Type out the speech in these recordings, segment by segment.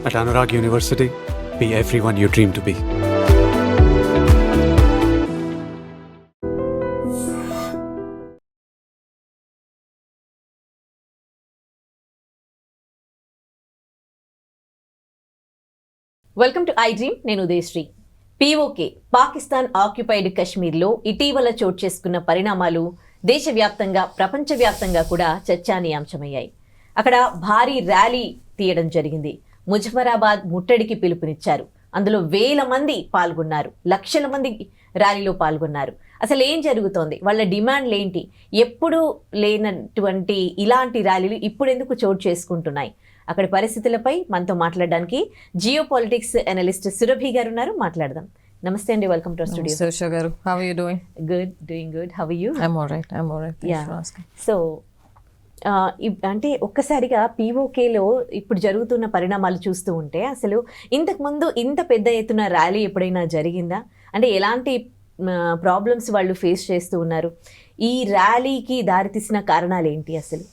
At Anurag University, be everyone you dream to be. Welcome to iDream. నేను Udayasri. POK Pakistan occupied కశ్మీర్లో ఇటీవల చోటు చేసుకున్న పరిణామాలు దేశవ్యాప్తంగా ప్రపంచవ్యాప్తంగా కూడా చర్చానీయాంశమయ్యాయి. అక్కడ భారీ ర్యాలీ తీయడం జరిగింది. ముజఫరాబాద్ ముట్టడికి పిలుపునిచ్చారు. అందులో వేల మంది పాల్గొన్నారు, లక్షల మంది ర్యాలీలో పాల్గొన్నారు. అసలు ఏం జరుగుతోంది, వాళ్ళ డిమాండ్లు ఏంటి, ఎప్పుడు లేనటువంటి ఇలాంటి ర్యాలీలు ఇప్పుడు ఎందుకు చోటు చేసుకుంటున్నాయి, అక్కడి పరిస్థితులపై మనతో మాట్లాడడానికి జియోపాలిటిక్స్ అనలిస్ట్ సురభి గారు ఉన్నారు. మాట్లాడదాం. నమస్తే అండి, welcome to studio. Sarsha garu, how are you doing? Good, doing good. How are you? I'm all right. Thanks for asking. So అంటే ఒక్కసారిగా POKలో ఇప్పుడు జరుగుతున్న పరిణామాలు చూస్తూ ఉంటే అసలు ఇంతకుముందు ఇంత పెద్ద ఎత్తున ర్యాలీ ఎప్పుడైనా జరిగిందా? అంటే ఎలాంటి ప్రాబ్లమ్స్ వాళ్ళు ఫేస్ చేస్తూ ఉన్నారు? ఈ ర్యాలీకి దారితీసిన కారణాలు ఏంటి అసలు?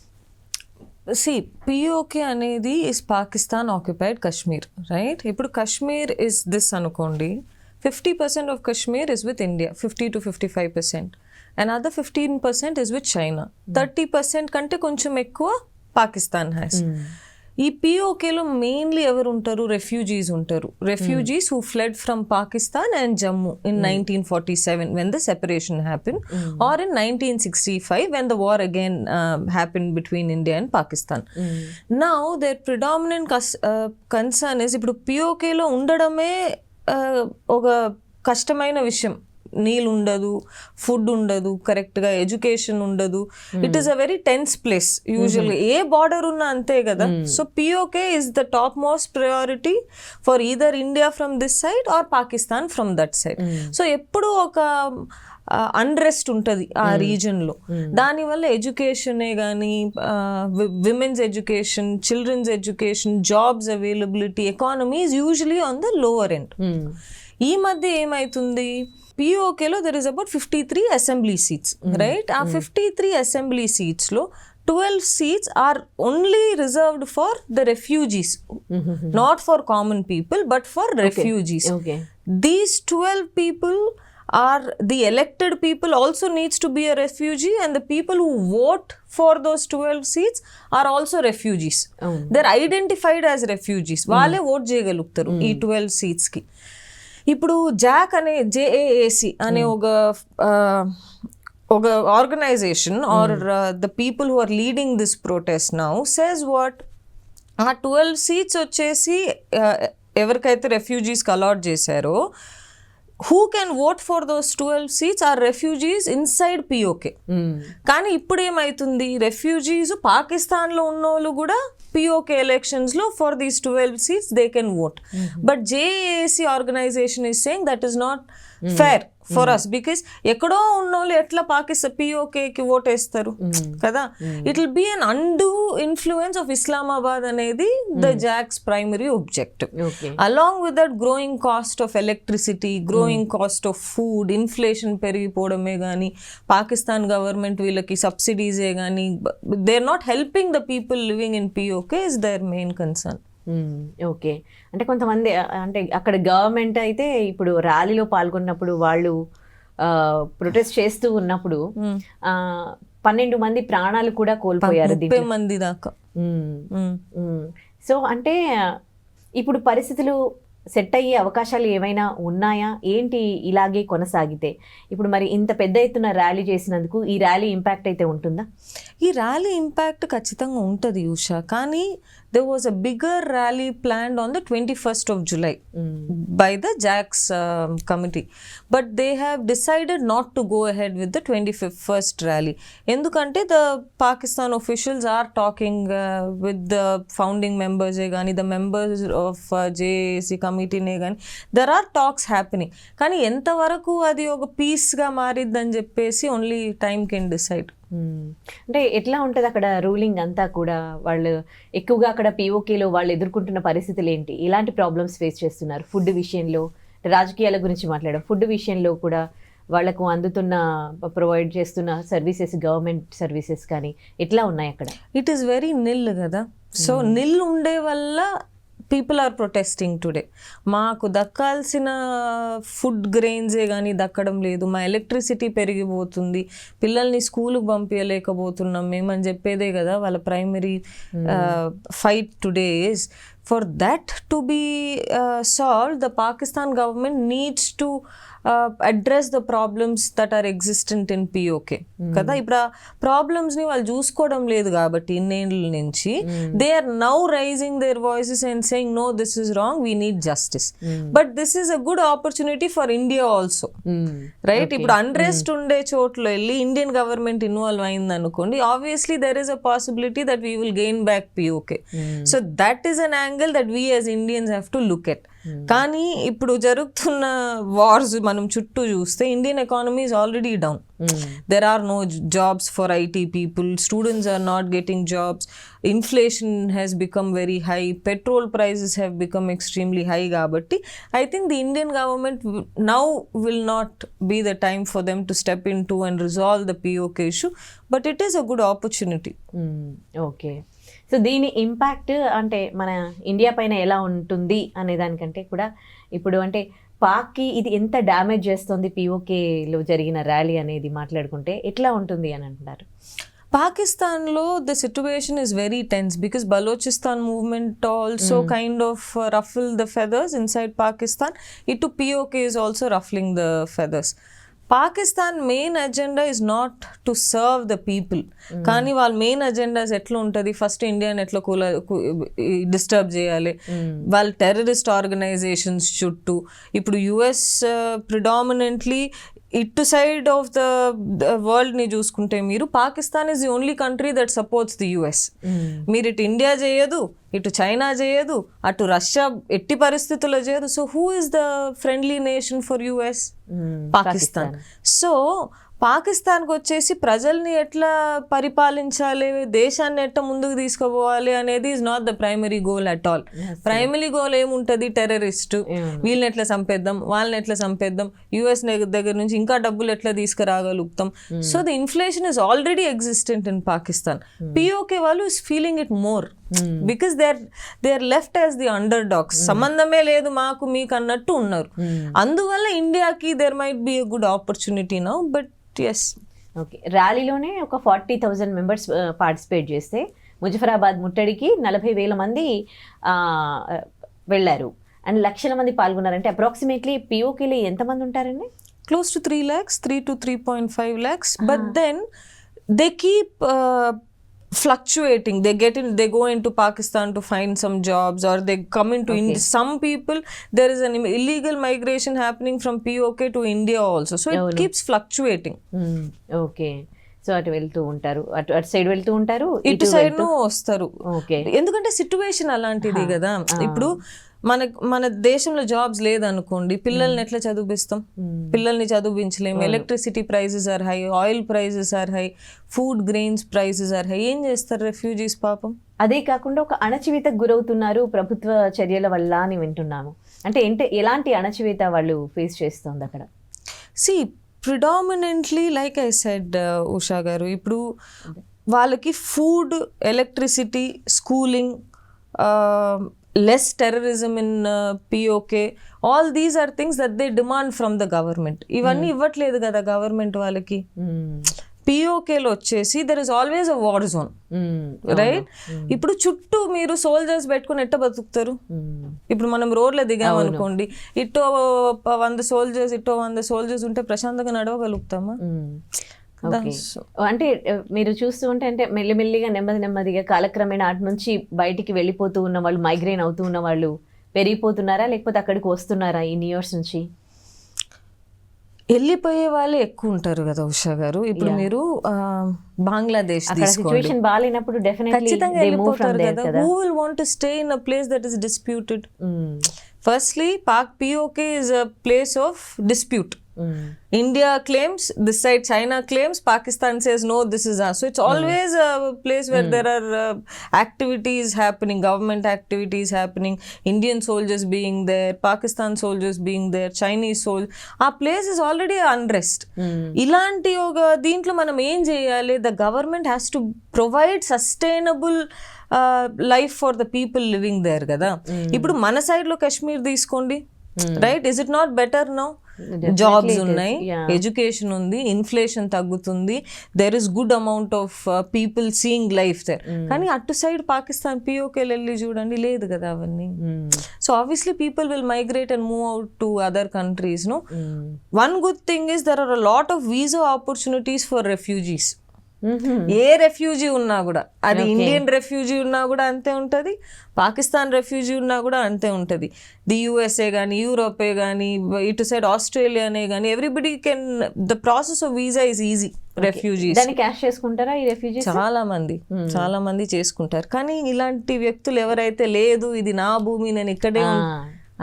See, POK అనేది is Pakistan occupied Kashmir, right? ఇప్పుడు Kashmir is this అనుకోండి, 50% of Kashmir is with India, 50 to 55%. Another 15% is with China. 30% కంటే కొంచెం ఎక్కువ పాకిస్తాన్ హ్యాస్. ఈ POKలో మెయిన్లీ ఎవరు ఉంటారు? రెఫ్యూజీస్ ఉంటారు. Refugees who ఫ్లెడ్ from Pakistan and Jammu in 1947 when the separation happened, or in 1965 when the war again happened between India and Pakistan. Now their predominant concern is ఇప్పుడు POKలో ఉండడమే ఒక కష్టమైన విషయం. నీళ్ళు ఉండదు, ఫుడ్ ఉండదు, కరెక్ట్గా ఎడ్యుకేషన్ ఉండదు. It is a very tense place యూజువల్గా. ఏ బార్డర్ ఉన్నా అంతే కదా. So POK is the top most priority for either India from this side or Pakistan from that side. So ఎప్పుడు ఒక అన్రెస్ట్ ఉంటుంది ఆ రీజన్లో. దానివల్ల ఎడ్యుకేషనే కానీ, women's education, children's education, jobs availability, economy is usually on the lower end. ఈ మధ్య ఏమవుతుంది, POKలో there is about 53 assembly seats, right? ఆ 53 అసెంబ్లీ సీట్స్లో 12 seats are only reserved for the refugees, not for common people but for refugees. These 12 people are the elected people also needs to be a refugee, and the people who vote for those 12 seats are also refugees. They're identified as refugees. వాళ్ళే vote చేయగలుగుతారు ఈ 12 సీట్స్కి. ఇప్పుడు Jack అనే JAAC అనే ఒక organization are the people who are leading this protest now says what, ఆ 12 seats వచ్చేసి ఎవరికైతే రెఫ్యూజీస్కి అలాట్ చేశారో, who can vote for those 12 seats are refugees inside POK. కానీ ఇప్పుడు ఏమవుతుంది, రెఫ్యూజీస్ పాకిస్తాన్లో ఉన్నోళ్ళు కూడా POK ఎలక్షన్స్లో for these 12 seats they can vote. But JAAC organization is saying that is not fair for us, because ఎక్కడో ఉన్నోళ్ళు ఎట్లా POKకి ఓట్ వేస్తారు కదా. It will be an undue influence of Islamabad అనేది the JACs primary objective. Along with that growing cost of electricity, growing cost of food, inflation పెరిగిపోవడమే కానీ, Pakistan government వీళ్ళకి సబ్సిడీసే కానీ, they are not helping the people living in POK is their main concern. Okay, అంటే కొంతమంది అంటే అక్కడ government అయితే ఇప్పుడు ర్యాలీలో పాల్గొన్నప్పుడు వాళ్ళు ప్రొటెస్ట్ చేస్తూ ఉన్నప్పుడు 12 మంది ప్రాణాలు కూడా కోల్పోయారు, 30 మంది దాకా. సో అంటే ఇప్పుడు పరిస్థితులు సెట్ అయ్యే అవకాశాలు ఏమైనా ఉన్నాయా ఏంటి ఇలాగే కొనసాగితే? ఇప్పుడు మరి ఇంత పెద్ద ఎత్తున ర్యాలీ చేసినందుకు ఈ ర్యాలీ ఇంపాక్ట్ అయితే ఉంటుందా? ఈ ర్యాలీ ఇంపాక్ట్ ఖచ్చితంగా ఉంటుంది ఉషా. కానీ there was a bigger rally planned on the 21st of July by the JAC's committee, but they have decided not to go ahead with the 21st rally. Endukante the Pakistan officials are talking with the founding members gani, the members of JAC committee ne gani, there are talks happening. Kani enta varaku adi oka peace ga maridani cheppesi only time can decide. అంటే ఎట్లా ఉంటుంది అక్కడ ruling అంతా కూడా? వాళ్ళు ఎక్కువగా అక్కడ POKలో వాళ్ళు ఎదుర్కొంటున్న పరిస్థితులు ఏంటి, ఎలాంటి ప్రాబ్లమ్స్ ఫేస్ చేస్తున్నారు? ఫుడ్ విషయంలో, రాజకీయాల గురించి మాట్లాడడం, ఫుడ్ విషయంలో కూడా వాళ్ళకు అందుతున్న ప్రొవైడ్ చేస్తున్న సర్వీసెస్, గవర్నమెంట్ సర్వీసెస్ కానీ ఎట్లా ఉన్నాయి అక్కడ? ఇట్ ఈస్ వెరీ నిల్ కదా. సో నిల్ ఉండే వల్ల పీపుల్ ఆర్ ప్రొటెస్టింగ్ టుడే. మాకు దక్కాల్సిన ఫుడ్ గ్రెయిన్సే కానీ దక్కడం లేదు, మా ఎలక్ట్రిసిటీ పెరిగిపోతుంది, పిల్లల్ని స్కూల్కి పంపించలేకపోతున్నాం మేమని చెప్పేదే కదా వాళ్ళ primary fight today is. For that to be solved, the Pakistan government needs to address the problems that are existent in POK. కదా ఇప్పుడు ఆ ప్రాబ్లమ్స్ని వాళ్ళు చూసుకోవడం లేదు కాబట్టి ఇన్నేళ్ళ నుంచి they are now raising their voices and saying no this is wrong, we need justice. But this is a good opportunity for India also, right? ఇప్పుడు అన్రెస్ట్ ఉండే చోట్ల వెళ్ళి ఇండియన్ గవర్నమెంట్ ఇన్వాల్వ్ అయింది అనుకోండి, obviously there is a possibility that we will gain back POK. So that is an angle that we as Indians have to look at. కానీ ఇప్పుడు జరుగుతున్న wars మనం చుట్టూ చూస్తే Indian economy is already down. There are no jobs for IT people, students are not getting jobs, inflation has become very high, petrol prices have become extremely high. Kabatti I think the Indian government now will not be the time for them to step into and resolve the POK issue, but it is a good opportunity. Okay. So దీని impact అంటే మన India పైన ఎలా ఉంటుంది అనే దానికంటే కూడా ఇప్పుడు అంటే పాక్కి ఇది ఎంత డ్యామేజ్ చేస్తుంది POKలో జరిగిన ర్యాలీ అనేది మాట్లాడుకుంటే ఎట్లా ఉంటుంది అని అంటున్నారు? పాకిస్తాన్లో the situation is very tense because Balochistan movement also kind of ruffle the feathers inside Pakistan. ఇటు POK is also ruffling the feathers. Pakistan main agenda is not to serve the people, కానీ వాళ్ళ మెయిన్ అజెండాస్ ఎట్లా ఉంటుంది, ఫస్ట్ ఇండియాని ఎట్లా disturb చేయాలి, వాళ్ళ terrorist organisations చుట్టూ. ఇప్పుడు US ప్రిడామినెంట్లీ ఇటు సైడ్ ఆఫ్ ద వరల్డ్ని చూసుకుంటే మీరు Pakistan is the only country that supports the US. మీరు ఇటు ఇండియా చేయదు, ఇటు చైనా చేయదు, అటు రష్యా ఎట్టి పరిస్థితుల్లో చేయదు. So who is the friendly nation for US? Pakistan. So పాకిస్తాన్కి వచ్చేసి ప్రజల్ని ఎట్లా పరిపాలించాలి, దేశాన్ని ఎట్లా ముందుకు తీసుకుపోవాలి అనేది is not the primary goal at all. Primary goal ఏముంటుంది, టెర్రరిస్ట్, వీళ్ళని ఎట్లా చంపేద్దాం, వాళ్ళని ఎట్లా చంపేద్దాం, US దగ్గర నుంచి ఇంకా డబ్బులు ఎట్లా తీసుకురాగలుగుతాం. So the inflation is already existent in Pakistan. POK వాళ్ళు is feeling it more because they are left as the underdogs. సంబంధమే లేదు మాకు మీకు అన్నట్టు ఉన్నారు. అందువల్ల ఇండియాకి there might be a good opportunity now. But yes, okay. ర్యాలీలోనే ఒక 40,000 మెంబర్స్ పార్టిసిపేట్ చేస్తే ముజఫరాబాద్ ముట్టడికి 40,000 మంది వెళ్ళారు అండ్ లక్షల మంది పాల్గొన్నారంటే అప్రాక్సిమేట్లీ POKలో ఎంతమంది ఉంటారండి? Close to 3 lakhs, 3 to 3.5 lakhs. But then they keep fluctuating. They go into Pakistan to find some jobs, or they come into India. Some people, there is an illegal migration happening from POK to India also. So it keeps fluctuating. Okay. So అటు వెళ్తూ ఉంటారు, అటు side వెళ్తూ ఉంటారు, ఇటు side వస్తారు. Okay. ఎందుకంటే situation అలాంటిది కదా. ఇప్పుడు మన దేశంలో జాబ్స్ లేదనుకోండి, పిల్లల్ని ఎట్లా చదివిస్తాం? పిల్లల్ని చదివించలేము. Electricity prices are high, oil prices are high, food grains prices are high. ఏం చేస్తారు రెఫ్యూజీస్ పాపం? అదే కాకుండా ఒక అణచివేతకు గురవుతున్నారు ప్రభుత్వ చర్యల వల్ల అని వింటున్నాము. అంటే ఎలాంటి అణచివేత వాళ్ళు ఫేస్ చేస్తుంది అక్కడ? Predominantly like I said Usha గారు, ఇప్పుడు వాళ్ళకి food, electricity, schooling, less terrorism in POK, all these are things that they demand from the government. ఇవన్నీ ఇవ్వట్లేదు కదా గవర్నమెంట్ వాళ్ళకి. POKలో వచ్చేసి there is always a war zone, right? ఇప్పుడు చుట్టూ మీరు సోల్జర్స్ పెట్టుకుని ఎట్ట బతుకుతారు? ఇప్పుడు మనం రోడ్లో దిగామనుకోండి, ఇటో 100 సోల్జర్స్, ఇటో 100 సోల్జర్స్ ఉంటే ప్రశాంతంగా నడవగలుగుతామా? అంటే మీరు చూస్తూ ఉంటే అంటే మెల్లిమెల్లిగా నెమ్మదిగా కాలక్రమేణా అటు నుంచి బయటికి వెళ్ళిపోతూ ఉన్న వాళ్ళు, మైగ్రేన్ అవుతూ ఉన్న వాళ్ళు పెరిగిపోతున్నారా, లేకపోతే అక్కడికి వస్తున్నారా ఇన్ని ఇయర్స్ నుంచి? వెళ్ళిపోయే వాళ్ళే ఎక్కువ ఉంటారు కదా ఉషా గారు. ఇప్పుడు మీరు బంగ్లాదేశ్ సిచువేషన్ బాగాలేనప్పుడు ఖచ్చితంగా వెళ్ళిపోతారు కదా. Who will want to stay in a place that is disputed? Firstly POK is a place of dispute. India claims this side, China claims, Pakistan says no, this is us. So it's always a place where there are activities happening, government activities happening, Indian soldiers being there, Pakistan soldiers being there, Chinese soldiers. Our place is already unrest. ఇలాంటి ఒక దీంట్లో మనం ఏం చేయాలి? The government has to provide sustainable life for the people living there కదా. ఇప్పుడు మన side లో కాశ్మీర్ తీసుకోండి, right? Is it not better now? Jobs ఉన్నాయి, ఎడ్యుకేషన్ ఉంది, ఇన్ఫ్లేషన్ తగ్గుతుంది, there is good amount of people seeing life there. కానీ అటు సైడ్ పాకిస్తాన్ పిఓకేలు వెళ్ళి చూడండి, లేదు కదా అవన్నీ. So obviously people will migrate and move out to other countries. No, one good thing is there are a lot of visa opportunities for refugees. ఏ refugee ఉన్నా కూడా, అది ఇండియన్ రెఫ్యూజీ ఉన్నా కూడా అంతే ఉంటుంది, పాకిస్తాన్ రెఫ్యూజీ ఉన్నా కూడా అంతే ఉంటుంది. ది యుఎస్ఏ కానీ, యూరోపే కానీ, ఇటు సైడ్ ఆస్ట్రేలియానే కానీ, everybody can, the process of visa is easy. Refugees దాన్ని క్యాష్ చేసుకుంటారా ఈ రెఫ్యూజీస్? చాలా మంది చేసుకుంటారు. కానీ ఇలాంటి వ్యక్తులు ఎవరైతే లేదు, ఇది నా భూమి, నేను ఇక్కడే,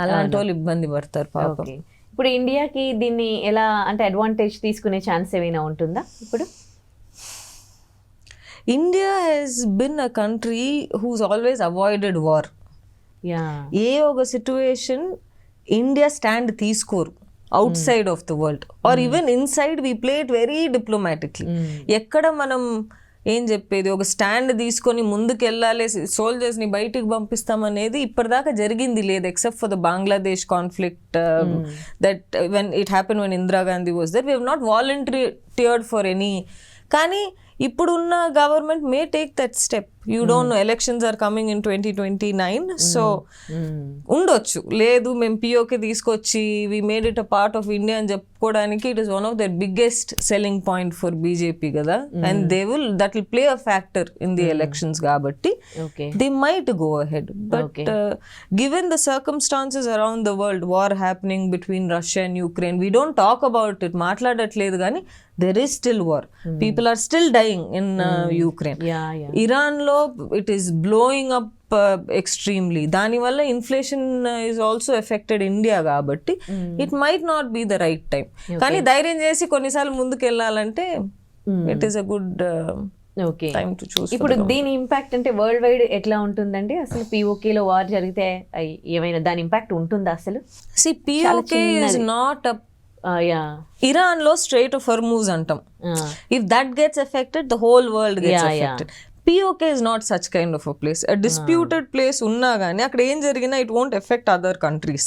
అలాంటి వాళ్ళు ఇబ్బంది పడతారు పాపం. ఇప్పుడు ఇండియాకి దీన్ని ఎలా అంటే అడ్వాంటేజ్ తీసుకునే ఛాన్స్ ఏమైనా ఉంటుందా? ఇప్పుడు India has been a country who's always avoided war. ఏ ఒక సిచ్యువేషన్ ఇండియా స్టాండ్ తీసుకోరు outside of the world or even inside we play it very diplomatically. ఎక్కడ మనం ఏం చెప్పేది, ఒక స్టాండ్ తీసుకొని ముందుకు వెళ్ళాలి, సోల్జర్స్ని బయటికి పంపిస్తామనేది ఇప్పటిదాకా జరిగింది లేదు, except for the Bangladesh conflict that when it happen when Indira Gandhi was there. We have not volunteered for any. కానీ ఇప్పుడున్న government may take that step. You don't know, elections are coming in 2029. So ఉండొచ్చు, లేదు మేము పిఓకే తీసుకొచ్చి we made it a part of India అని చెప్పుకోవడానికి it is one of the biggest selling point for BJP కదా. And that will play a factor in the elections కాబట్టి they might go ahead. But given the circumstances around the world, war happening between Russia and Ukraine, we don't talk about it, మాట్లాడట్లేదు, కానీ there is still war. People are still dying in Ukraine. Iran lo it is blowing up extremely. Dani valla inflation is also affected India kabatti it might not be the right time. Kani dhairyam chesi konni saalu munduku ellalante it is a good time to choose. ఇప్పుడు దీని impact అంటే world wide ఎట్లా ఉంటుందండి? అసలు పిఓకేలో war జరిగితే ఏమైనా దాని impact ఉంటుందా అసలు? See, POK is not a Iran లో స్ట్రైట్ ఆఫ్ హర్మూజ్ అంటాం. If that gets affected the whole world gets affected. POK is not such kind of a place. A disputed place ఉన్నా కానీ అక్కడ ఏం జరిగినా it won't affect other countries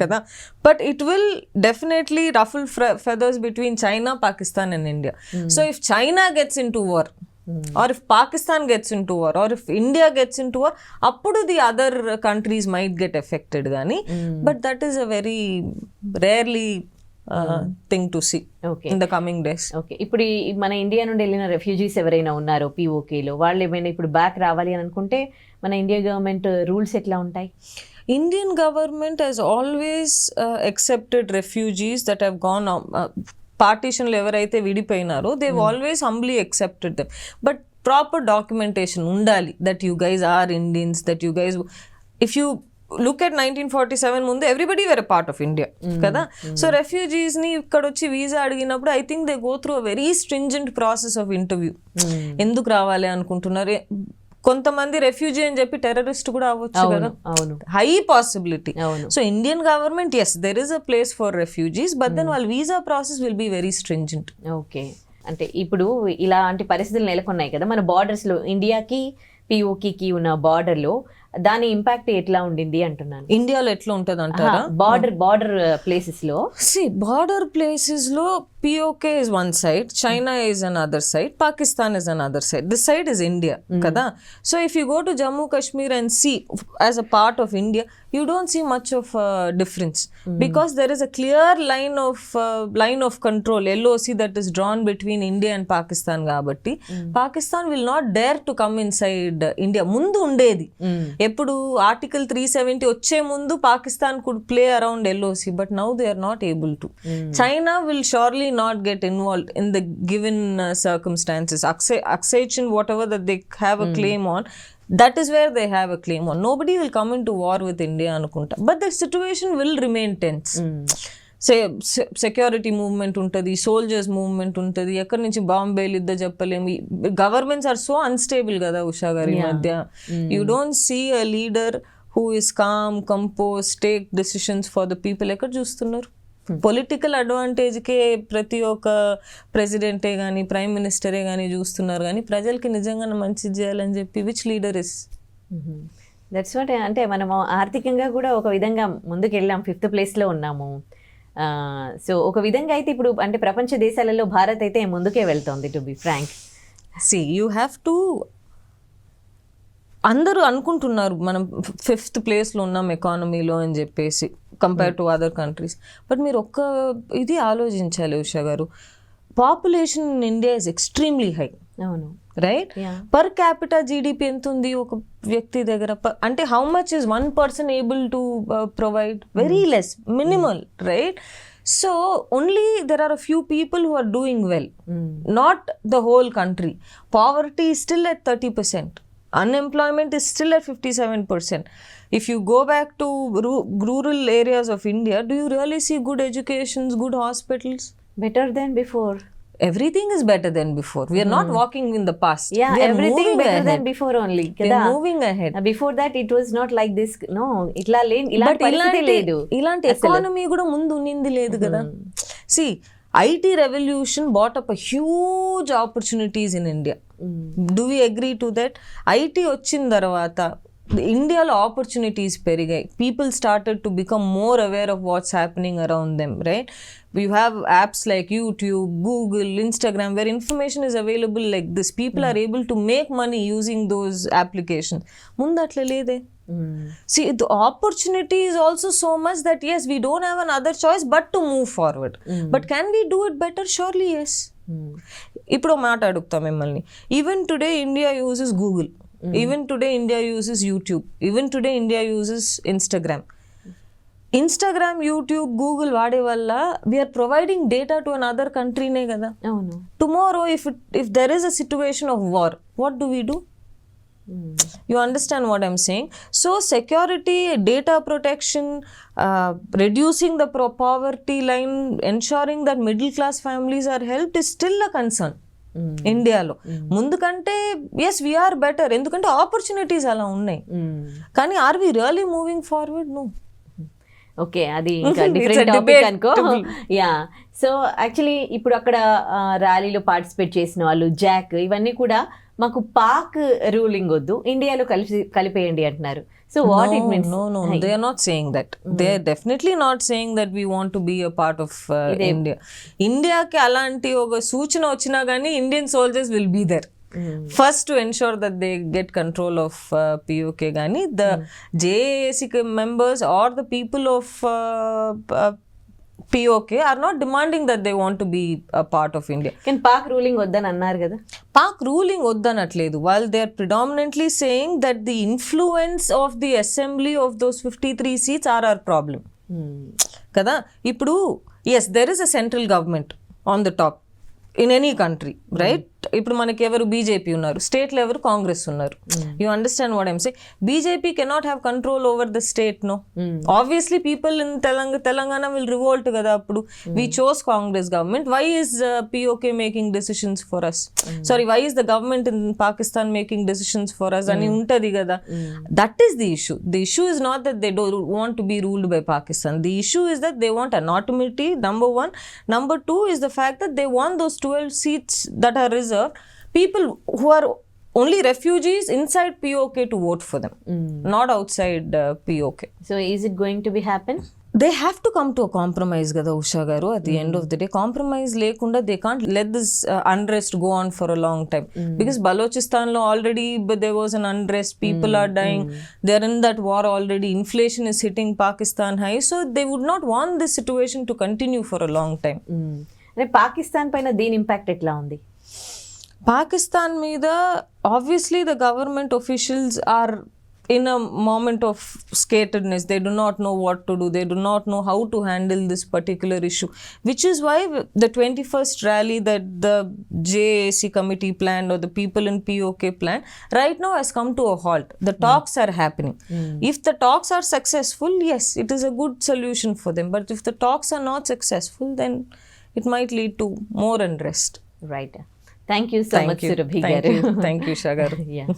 కదా. But it will definitely ruffle feathers between China, Pakistan and India. So if China gets into war or if Pakistan gets into war or if India gets into war, appudu the other countries might get affected gaani. But that is a very rarely thing to see in the coming days. Okay, ఇప్పుడు మన India నుండి వెళ్ళిన refugees ఎవరైనా ఉన్నారో పిఓకేలో, వాళ్ళు ఏమైనా ఇప్పుడు back రావాలి అని అనుకుంటే మన ఇండియా గవర్నమెంట్ రూల్స్ ఎట్లా ఉంటాయి? Indian government has always accepted refugees that have gone పార్టీషన్లు ఎవరైతే విడిపోయినారో they always humbly accepted them. But proper documentation ఉండాలి that you guys are Indians, that you guys, if you look at 1947 ముందు everybody were a part of India కదా. So refugees ని ఇక్కడ వచ్చి visa అడిగినప్పుడు I think they go through a very stringent process of interview. ఎందుకు రావాలి అనుకుంటున్నారు? కొంతమంది రెఫ్యూజీ అని చెప్పి టెర్రరిస్ట్ కూడా అవ్వచ్చు కదా, high possibility. So Indian government yes there is a place for refugees, but then వాళ్ళ visa process will be very stringent. Okay, అంటే ఇప్పుడు ఇలాంటి పరిస్థితులు నెలకొన్నాయి కదా మన బార్డర్స్ లో, ఇండియాకి పిఓకేకి ఉన్న బార్డర్ లో, దాని ఇంపాక్ట్ ఎట్లా ఉండింది అంటున్నాను. ఇండియాలో ఎట్లా ఉంటుంది అంటారా? బార్డర్ ప్లేసెస్ లో, బార్డర్ ప్లేసెస్ లో POK is one side, China is another side, Pakistan is another side. This side is India kada. So if you go to Jammu Kashmir and see as a part of India, you don't see much of a difference because there is a clear line of control, LOC, that is drawn between India and Pakistan kabatti Pakistan will not dare to come inside India. Mundu undedi ఎప్పుడు article 370 వచ్చే ముందు Pakistan could play around LOC, but now they are not able to. China will surely not get involved in the given circumstances. Accession, whatever that they have a claim on, that is where they have a claim on. Nobody will come into war with India anukunta, but the situation will remain tense. Security movement ఉంటుంది, soldiers movement ఉంటుంది, ఎక్కడి నుంచి బాంబేలు ఇద్ద చెప్పలేము. Governments are so unstable కదా ఉషా గారి మధ్య. You don't see a leader who is calm, composed, take decisions for the people. ఎక్కడ చూస్తున్నారు? పొలిటికల్ అడ్వాంటేజ్కే ప్రతి ఒక్క ప్రెసిడెంటే కానీ ప్రైమ్ మినిస్టరే కానీ చూస్తున్నారు, కానీ ప్రజలకి నిజంగా మంచి చేయాలని చెప్పి which leader is? That's what. అంటే మనము ఆర్థికంగా కూడా ఒక విధంగా ముందుకు వెళ్ళాం, 5th ప్లేస్లో ఉన్నాము. సో ఒక విధంగా అయితే ఇప్పుడు అంటే ప్రపంచ దేశాలలో భారత్ అయితే ముందుకే వెళ్తోంది, to be frank. You have to, అందరూ అనుకుంటున్నారు మనం 5th ప్లేస్లో ఉన్నాం ఎకానమీలో అని చెప్పేసి compare to other countries. But మీరు ఒక్క ఇది ఆలోచించాలి Usha garu, population in India is extremely high. అవును, రైట్. పర్ క్యాపిటా జీడిపి ఎంత ఉంది ఒక వ్యక్తి దగ్గర? అంటే how much is one person able to provide? Very less, minimal, right? So only there are a few people who are doing well, not the whole country. Poverty is still at 30%. Unemployment is still at 57%. If you go back to rural areas of India, do you really see good educations, good hospitals? Better than before. Everything is better than before. We are not walking in the past. Yeah, we are everything moving better ahead. than before only. We are moving ahead. Before that it was not like this. No, ఇలాంటి పరిస్థితి లేదు. ఇలాంటి economy కూడా ముందు ఉన్నింది లేదు కదా. See, IT revolution brought up a huge opportunities in India. Do we agree to that? IT వచ్చిన తర్వాత ఇండియాలో ఆపర్చునిటీస్ పెరిగాయి. People started to become more aware of what's happening around them, right? You have apps like YouTube, Google, Instagram, where information is available like this. People are able to make money using those applications. ముందు అట్లా లేదే. See, the opportunity is also so much that yes, we don't have another choice but to move forward. But can we do it better? Surely yes. ఇప్పుడు మాట అడుగుతా మిమ్మల్ని. Even today India uses Google. Even today India uses YouTube. Even today India uses Instagram. Instagram, YouTube, Google వాడే వల్ల we are providing data to another country నే కదా. అవును. Tomorrow if there is a situation of war, what do we do? You understand what I'm saying? So security, data protection, reducing the poverty line, ensuring that middle class families are helped is still a concern. ఇండియాలో ముందు కంటే yes we are better, ఎందుకంటే opportunities అలా ఉన్నాయి. కానీ are we really moving forward? No. Okay, అది ఇంకా different topic అనుకో. యా, సో యాక్చువల్లీ ఇప్పుడు అక్కడ ర్యాలీలో పార్టిసిపేట్ చేసిన వాళ్ళు జాక్ ఇవన్నీ కూడా మాకు పాక్ రూలింగ్ వద్దు, ఇండియాలో కలిపేయండి అంటున్నారు. So what it means? No, they are not saying that. They are definitely not saying that we want to be a part of India. ఇండియాకి అలాంటి ఒక సూచన వచ్చినా కానీ Indian soldiers will be there first to ensure that they get control of POK. కానీ the JAC members or the people of POK are not demanding that they want to be a part of India. కానీ Pak ruling వద్దని అన్నారు కదా. Pak ruling వద్దనట్లేదు. while they are predominantly saying that the influence of the assembly of those 53 seats are our problem. కదా. ఇప్పుడు yes, there is a central government on the top in any country, right? ఇప్పుడు మనకి ఎవరు BJP ఉన్నారు, స్టేట్లో ఎవరు కాంగ్రెస్ ఉన్నారు. You understand what I'm saying? BJP cannot have control over the state. No, obviously people in Telangana will revolt కదా. అప్పుడు we chose Congress government. Why is POK making decisions for us? Sorry, why is the government in Pakistan making decisions for us అని ఉంటది కదా. That is the issue. The issue is not that they don't want to be ruled by Pakistan. The issue is that they want an autonomy, number one. Number two is the fact that they want those 12 seats that are reserved. People who are only refugees inside POK to vote for them, not outside POK. So is it going to be happen? They have to come to a compromise kada Usha garu. At the end of the day, compromise lekunda they can't let this unrest go on for a long time. Because Balochistan lo already there was an unrest, people are dying, they are in that war already, inflation is hitting Pakistan high, so they would not want this situation to continue for a long time. అంటే పాకిస్తాన్ పైన దీని impact ఎట్లా ఉంది? పాకిస్తాన్ మీద obviously the government officials are in a moment of scatteredness. They do not know what to do. They do not know how to handle this particular issue, which is why the 21st rally that the JAC committee planned or the people in POK planned right now has come to a halt. The talks are happening. If the talks are successful, yes, it is a good solution for them. But if the talks are not successful, then it might lead to more unrest. Right. Thank you so much, Surabhi Thank garu. you. Thank you, Shagaru. Yeah.